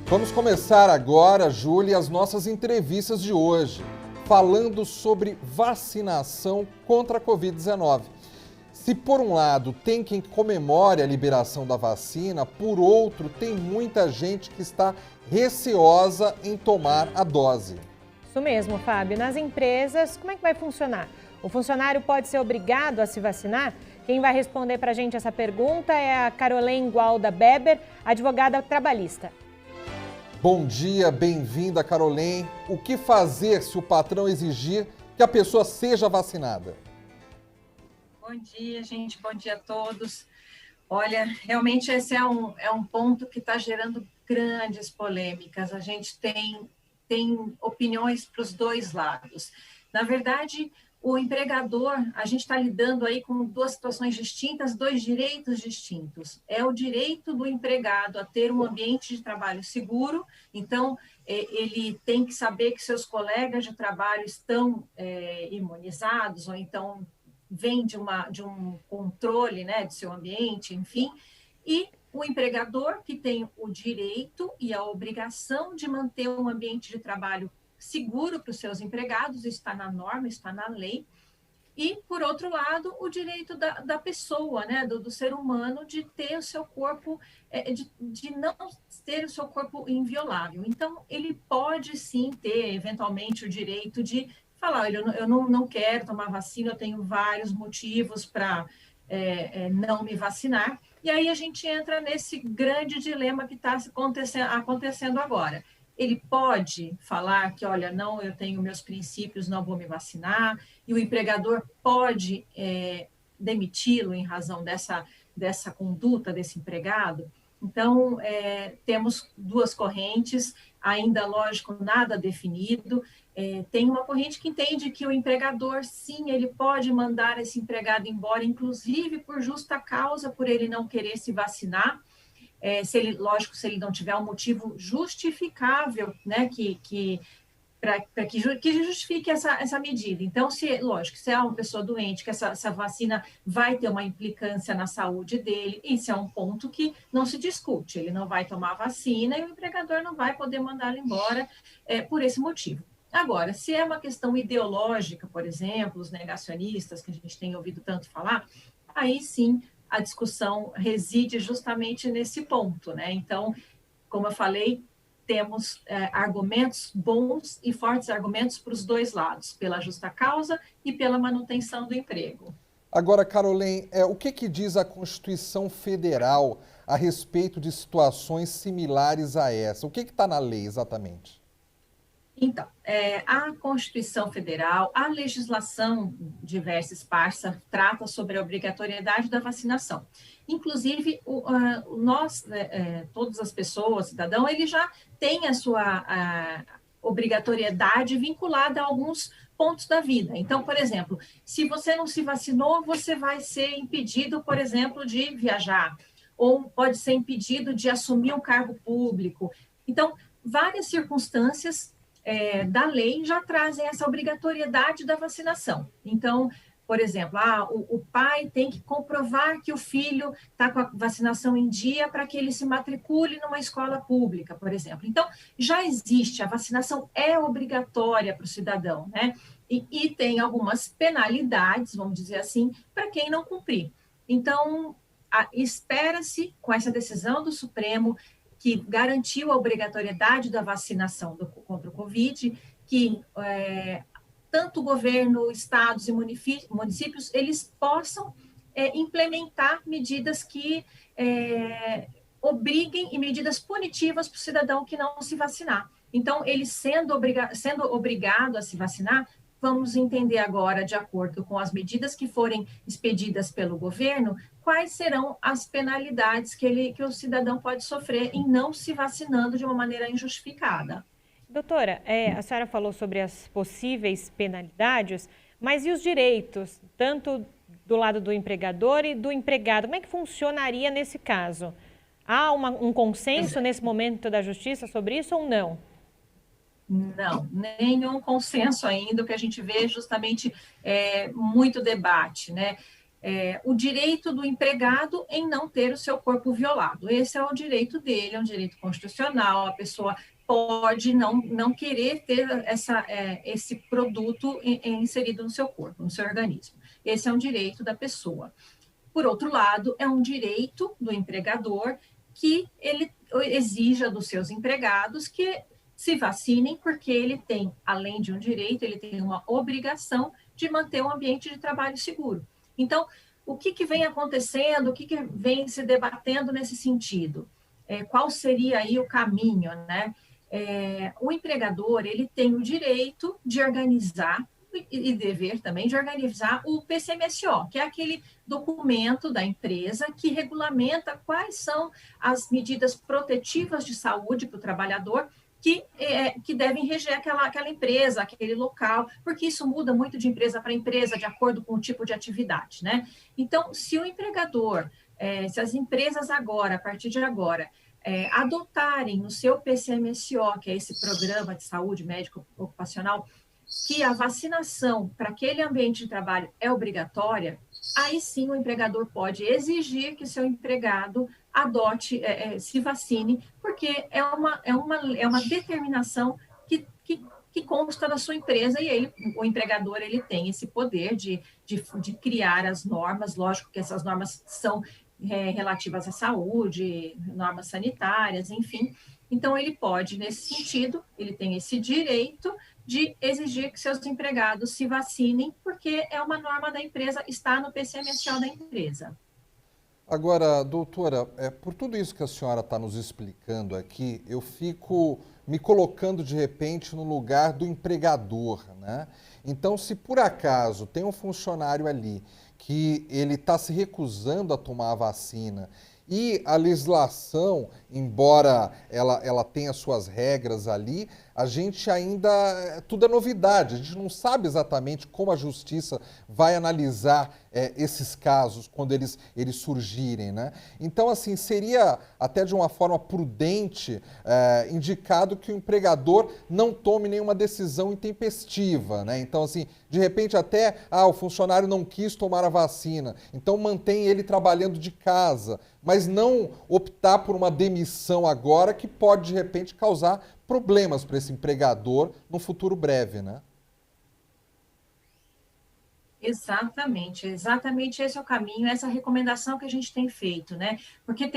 Vamos começar agora, Júlia, as nossas entrevistas de hoje, falando sobre vacinação contra a Covid-19. Se por um lado tem quem comemore a liberação da vacina, por outro tem muita gente que está receosa em tomar a dose. Isso mesmo, Fábio. Nas empresas, como é que vai funcionar? O funcionário pode ser obrigado a se vacinar? Quem vai responder para a gente essa pergunta é a Carolene Gualda Beber, advogada trabalhista. Bom dia, bem-vinda, Carolene. O que fazer se o patrão exigir que a pessoa seja vacinada? Bom dia, gente. Bom dia a todos. Olha, realmente esse é um ponto que está gerando grandes polêmicas. A gente tem opiniões para os dois lados. Na verdade, o empregador, a gente está lidando aí com duas situações distintas, dois direitos distintos. É o direito do empregado a ter um ambiente de trabalho seguro, então ele tem que saber que seus colegas de trabalho estão imunizados, ou então vem de um controle, né, de seu ambiente, enfim, e o empregador que tem o direito e a obrigação de manter um ambiente de trabalho seguro para os seus empregados, está na norma, está na lei, e, por outro lado, o direito da pessoa, né, do ser humano, de ter o seu corpo, de não ter o seu corpo inviolável. Então, ele pode, sim, ter, eventualmente, o direito de falar, eu não quero tomar vacina, eu tenho vários motivos para não me vacinar, e aí a gente entra nesse grande dilema que está acontecendo agora. Ele pode falar que, olha, não, eu tenho meus princípios, não vou me vacinar, e o empregador pode demiti-lo em razão dessa conduta desse empregado. Então, temos duas correntes, ainda, lógico, nada definido. Tem uma corrente que entende que o empregador, sim, ele pode mandar esse empregado embora, inclusive por justa causa, por ele não querer se vacinar, se ele não tiver um motivo justificável, né, que justifique essa medida. Então, se é uma pessoa doente, que essa vacina vai ter uma implicância na saúde dele, esse é um ponto que não se discute. Ele não vai tomar a vacina e o empregador não vai poder mandá-lo embora por esse motivo. Agora, se é uma questão ideológica, por exemplo, os negacionistas, que a gente tem ouvido tanto falar, aí sim a discussão reside justamente nesse ponto, né? Então, como eu falei, temos argumentos bons e fortes argumentos para os dois lados, pela justa causa e pela manutenção do emprego. Agora, Carolene, o que diz a Constituição Federal a respeito de situações similares a essa? O que está na lei exatamente? Então, a Constituição Federal, a legislação diversa esparsa, trata sobre a obrigatoriedade da vacinação. Inclusive, nós, todas as pessoas, cidadão, ele já tem a sua obrigatoriedade vinculada a alguns pontos da vida. Então, por exemplo, se você não se vacinou, você vai ser impedido, por exemplo, de viajar, ou pode ser impedido de assumir um cargo público. Então, várias circunstâncias da lei já trazem essa obrigatoriedade da vacinação. Então, por exemplo, o pai tem que comprovar que o filho está com a vacinação em dia para que ele se matricule numa escola pública, por exemplo. Então, já existe, a vacinação é obrigatória para o cidadão, né? E tem algumas penalidades, vamos dizer assim, para quem não cumprir. Então, espera-se, com essa decisão do Supremo, que garantiu a obrigatoriedade da vacinação contra o Covid, que tanto o governo, estados e municípios, eles possam implementar medidas que obriguem e medidas punitivas para o cidadão que não se vacinar. Então, ele sendo obrigado a se vacinar, vamos entender agora, de acordo com as medidas que forem expedidas pelo governo, quais serão as penalidades que o cidadão pode sofrer em não se vacinando de uma maneira injustificada. Doutora, a senhora falou sobre as possíveis penalidades, mas e os direitos, tanto do lado do empregador e do empregado? Como é que funcionaria nesse caso? Há um consenso nesse momento da justiça sobre isso ou não? Não, nenhum consenso ainda, o que a gente vê justamente muito debate, né? o direito do empregado em não ter o seu corpo violado. Esse é o direito dele, é um direito constitucional, a pessoa pode não querer ter esse produto inserido no seu corpo, no seu organismo. Esse é um direito da pessoa. Por outro lado, é um direito do empregador que ele exija dos seus empregados que se vacinem, porque ele tem, além de um direito, ele tem uma obrigação de manter um ambiente de trabalho seguro. Então, o que vem acontecendo, o que vem se debatendo nesse sentido? Qual seria aí o caminho, né? O empregador, ele tem o direito de organizar e dever também de organizar o PCMSO, que é aquele documento da empresa que regulamenta quais são as medidas protetivas de saúde para o trabalhador que devem reger aquela empresa, aquele local, porque isso muda muito de empresa para empresa, de acordo com o tipo de atividade, né? Então, se o empregador, se as empresas agora, a partir de agora, adotarem no seu PCMSO, que é esse Programa de Saúde Médico Ocupacional, que a vacinação para aquele ambiente de trabalho é obrigatória, aí sim o empregador pode exigir que seu empregado adote, se vacine, porque é uma determinação que consta da sua empresa e o empregador ele tem esse poder de criar as normas, lógico que essas normas são relativas à saúde, normas sanitárias, enfim. Então, ele pode, nesse sentido, ele tem esse direito de exigir que seus empregados se vacinem, porque é uma norma da empresa, está no PCMSO da empresa. Agora, doutora, por tudo isso que a senhora está nos explicando aqui, eu fico me colocando de repente no lugar do empregador, né? Então, se por acaso tem um funcionário ali que ele está se recusando a tomar a vacina e a legislação, embora ela tenha suas regras ali, a gente ainda, tudo é novidade, a gente não sabe exatamente como a justiça vai analisar esses casos quando eles surgirem, né? Então, assim, seria até de uma forma prudente indicado que o empregador não tome nenhuma decisão intempestiva, né? Então, assim, de repente até, o funcionário não quis tomar a vacina, então mantém ele trabalhando de casa, mas não optar por uma demissão agora que pode, de repente, causar problemas para esse empregador no futuro breve, né? Exatamente esse é o caminho, essa recomendação que a gente tem feito, né? Porque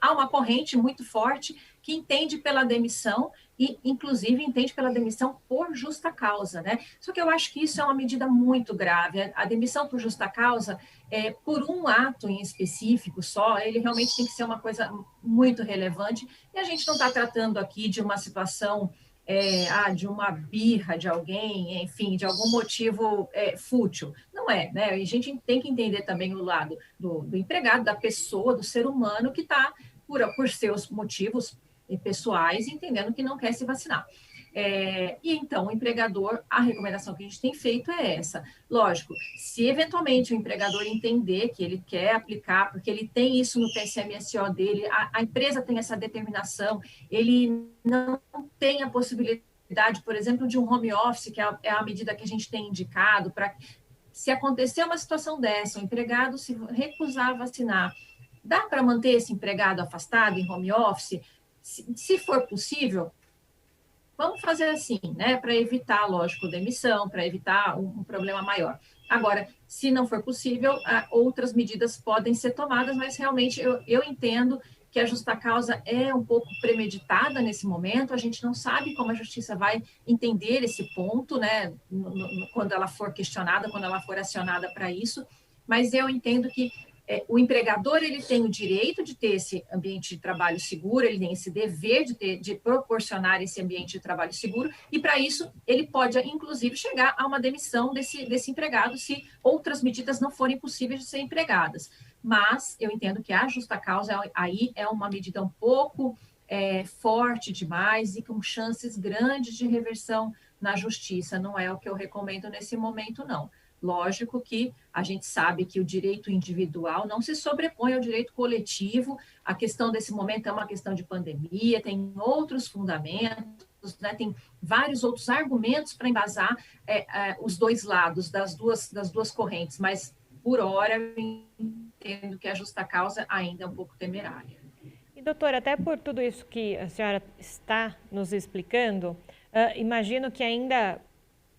há uma corrente muito forte que entende pela demissão e, inclusive, entende pela demissão por justa causa, né? Só que eu acho que isso é uma medida muito grave. A demissão por justa causa, por um ato em específico só, ele realmente tem que ser uma coisa muito relevante, e a gente não está tratando aqui de uma situação de uma birra de alguém, enfim, de algum motivo fútil. Não é, né? A gente tem que entender também o lado do empregado, da pessoa, do ser humano que está, por seus motivos pessoais, entendendo que não quer se vacinar. E então, o empregador, a recomendação que a gente tem feito é essa. Lógico, se eventualmente o empregador entender que ele quer aplicar, porque ele tem isso no PCMSO dele, a empresa tem essa determinação, ele não tem a possibilidade, por exemplo, de um home office, que é a medida que a gente tem indicado, para se acontecer uma situação dessa, o empregado se recusar a vacinar, dá para manter esse empregado afastado em home office? Se for possível, vamos fazer assim, né, para evitar, lógico, demissão, para evitar um problema maior. Agora, se não for possível, outras medidas podem ser tomadas, mas realmente eu entendo que a justa causa é um pouco premeditada nesse momento, a gente não sabe como a justiça vai entender esse ponto, né, quando ela for questionada, quando ela for acionada para isso, mas eu entendo que o empregador ele tem o direito de ter esse ambiente de trabalho seguro, ele tem esse dever de proporcionar esse ambiente de trabalho seguro, e para isso ele pode, inclusive, chegar a uma demissão desse empregado se outras medidas não forem possíveis de serem empregadas. Mas eu entendo que a justa causa aí é uma medida um pouco forte demais e com chances grandes de reversão na justiça. Não é o que eu recomendo nesse momento, não. Lógico que a gente sabe que o direito individual não se sobrepõe ao direito coletivo, a questão desse momento é uma questão de pandemia, tem outros fundamentos, né, tem vários outros argumentos para embasar os dois lados das duas correntes, mas por hora, eu entendo que a justa causa ainda é um pouco temerária. E, doutora, até por tudo isso que a senhora está nos explicando, imagino que ainda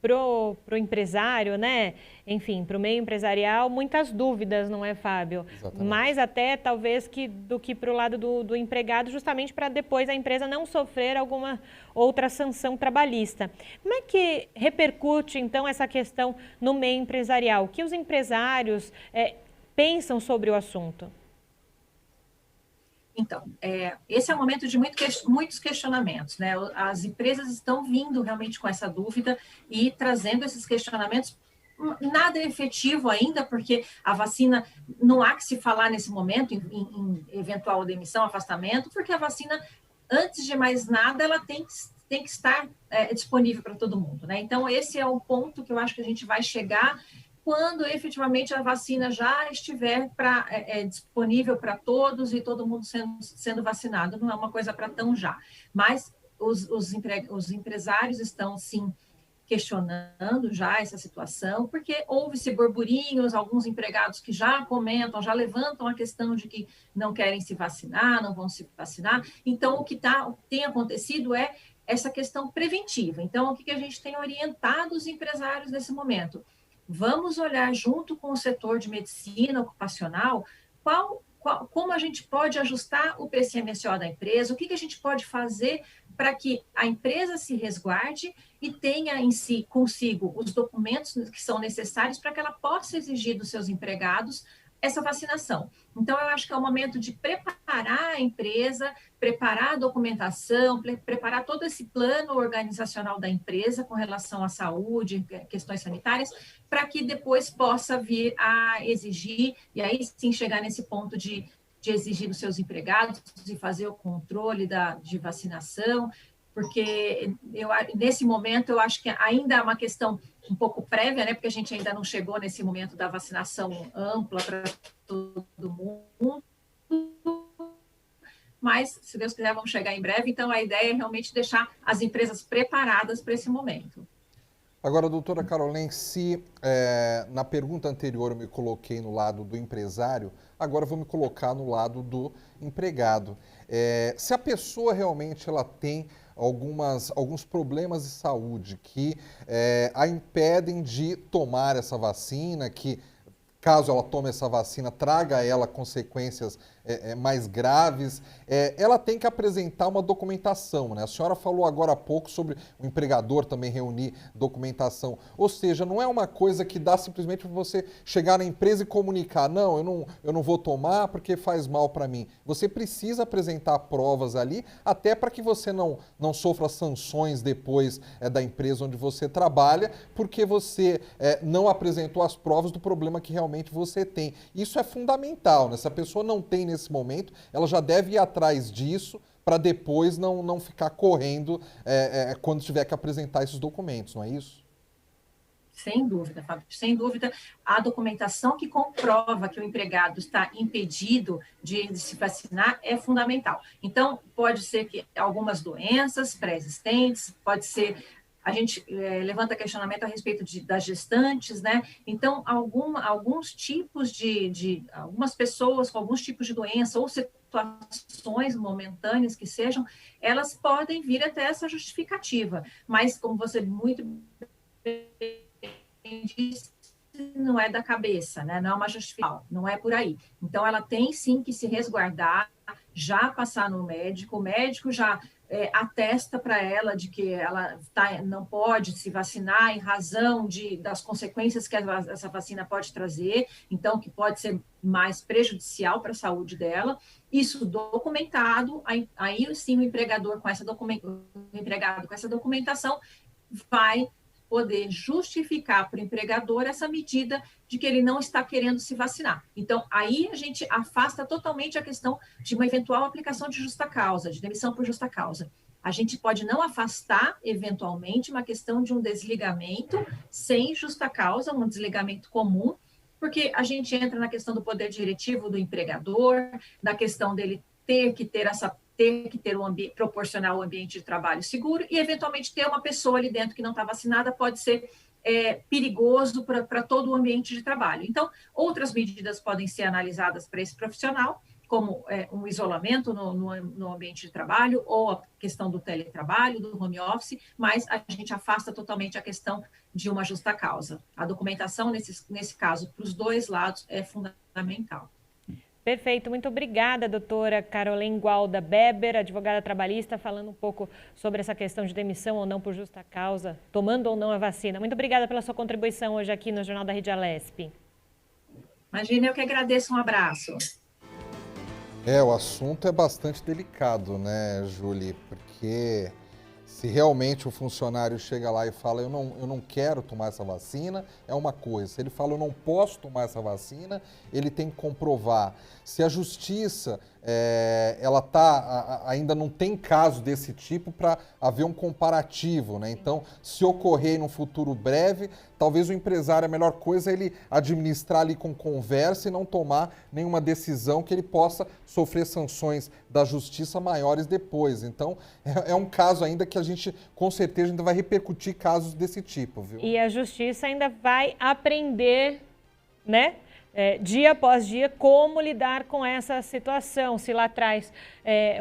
pro empresário, né? Enfim, pro meio empresarial, muitas dúvidas, não é, Fábio? Exatamente. Mais até, talvez, do que pro lado do empregado, justamente para depois a empresa não sofrer alguma outra sanção trabalhista. Como é que repercute, então, essa questão no meio empresarial? O que os empresários pensam sobre o assunto? Então, esse é um momento de muitos questionamentos, né? As empresas estão vindo realmente com essa dúvida e trazendo esses questionamentos. Nada é efetivo ainda, porque a vacina, não há que se falar nesse momento em eventual demissão, afastamento, porque a vacina, antes de mais nada, ela tem que estar disponível para todo mundo, né? Então, esse é o ponto que eu acho que a gente vai chegar quando efetivamente a vacina já estiver disponível para todos e todo mundo sendo vacinado. Não é uma coisa para tão já. Mas os empresários estão, sim, questionando já essa situação, porque houve-se burburinhos, alguns empregados que já comentam, já levantam a questão de que não querem se vacinar, não vão se vacinar. Então, o que tem acontecido é essa questão preventiva. Então, o que a gente tem orientado os empresários nesse momento? Vamos olhar junto com o setor de medicina ocupacional como a gente pode ajustar o PCMSO da empresa, o que a gente pode fazer para que a empresa se resguarde e tenha em si consigo os documentos que são necessários para que ela possa exigir dos seus empregados essa vacinação. Então, eu acho que é o momento de preparar a empresa, preparar a documentação, preparar todo esse plano organizacional da empresa com relação à saúde, questões sanitárias, para que depois possa vir a exigir, e aí sim chegar nesse ponto de exigir dos seus empregados, de fazer o controle de vacinação, porque nesse momento eu acho que ainda é uma questão um pouco prévia, né? Porque a gente ainda não chegou nesse momento da vacinação ampla para todo mundo, mas, se Deus quiser, vamos chegar em breve. Então, a ideia é realmente deixar as empresas preparadas para esse momento. Agora, doutora Caroline, se na pergunta anterior eu me coloquei no lado do empresário, agora eu vou me colocar no lado do empregado. Se a pessoa realmente ela tem alguns problemas de saúde que a impedem de tomar essa vacina, que caso ela tome essa vacina, traga a ela consequências mais graves, ela tem que apresentar uma documentação, né? A senhora falou agora há pouco sobre o empregador também reunir documentação. Ou seja, não é uma coisa que dá simplesmente para você chegar na empresa e comunicar, não, eu não vou tomar porque faz mal para mim. Você precisa apresentar provas ali, até para que você não sofra sanções depois da empresa onde você trabalha, porque você não apresentou as provas do problema que realmente você tem. Isso é fundamental, né? Se a pessoa não tem nesse momento, ela já deve ir atrás disso para depois não ficar correndo quando tiver que apresentar esses documentos, não é isso? Sem dúvida, Fábio, sem dúvida, a documentação que comprova que o empregado está impedido de se vacinar é fundamental. Então, pode ser que algumas doenças pré-existentes, pode ser, a gente levanta questionamento a respeito das gestantes, né? Então, alguns tipos algumas pessoas com alguns tipos de doença ou situações momentâneas que sejam, elas podem vir até essa justificativa, mas como você muito disse, não é da cabeça, né? Não é uma justificação, não é por aí. Então, ela tem sim que se resguardar, já passar no médico, o médico já atesta para ela de que ela não pode se vacinar em razão das consequências que essa vacina pode trazer, então, que pode ser mais prejudicial para a saúde dela. Isso documentado, aí sim o empregado com essa documentação vai poder justificar para o empregador essa medida de que ele não está querendo se vacinar. Então, aí a gente afasta totalmente a questão de uma eventual aplicação de justa causa, de demissão por justa causa. A gente pode não afastar, eventualmente, uma questão de um desligamento sem justa causa, um desligamento comum, porque a gente entra na questão do poder diretivo do empregador, na questão dele ter que proporcionar um ambiente de trabalho seguro e, eventualmente, ter uma pessoa ali dentro que não está vacinada pode ser perigoso para todo o ambiente de trabalho. Então, outras medidas podem ser analisadas para esse profissional, como um isolamento no ambiente de trabalho, ou a questão do teletrabalho, do home office, mas a gente afasta totalmente a questão de uma justa causa. A documentação, nesse caso, para os dois lados, é fundamental. Perfeito, muito obrigada, doutora Carolém Gualda Beber, advogada trabalhista, falando um pouco sobre essa questão de demissão ou não por justa causa, tomando ou não a vacina. Muito obrigada pela sua contribuição hoje aqui no Jornal da Rede Alesp. Imagina, eu que agradeço, um abraço. O assunto é bastante delicado, né, Julie? Porque se realmente o funcionário chega lá e fala eu não quero tomar essa vacina, é uma coisa. Se ele fala eu não posso tomar essa vacina, ele tem que comprovar. Se a justiça ainda não tem caso desse tipo para haver um comparativo, né? Então, se ocorrer no futuro breve, talvez o empresário, a melhor coisa é ele administrar ali com conversa e não tomar nenhuma decisão que ele possa sofrer sanções da justiça maiores depois. Então, é um caso ainda que a gente, com certeza, ainda vai repercutir casos desse tipo, viu? E a justiça ainda vai aprender, né? Dia após dia, como lidar com essa situação. Se lá atrás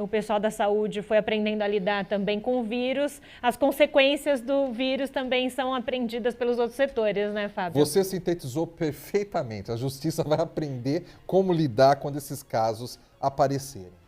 o pessoal da saúde foi aprendendo a lidar também com o vírus, as consequências do vírus também são aprendidas pelos outros setores, né, Fábio? Você sintetizou perfeitamente. A justiça vai aprender como lidar quando esses casos aparecerem.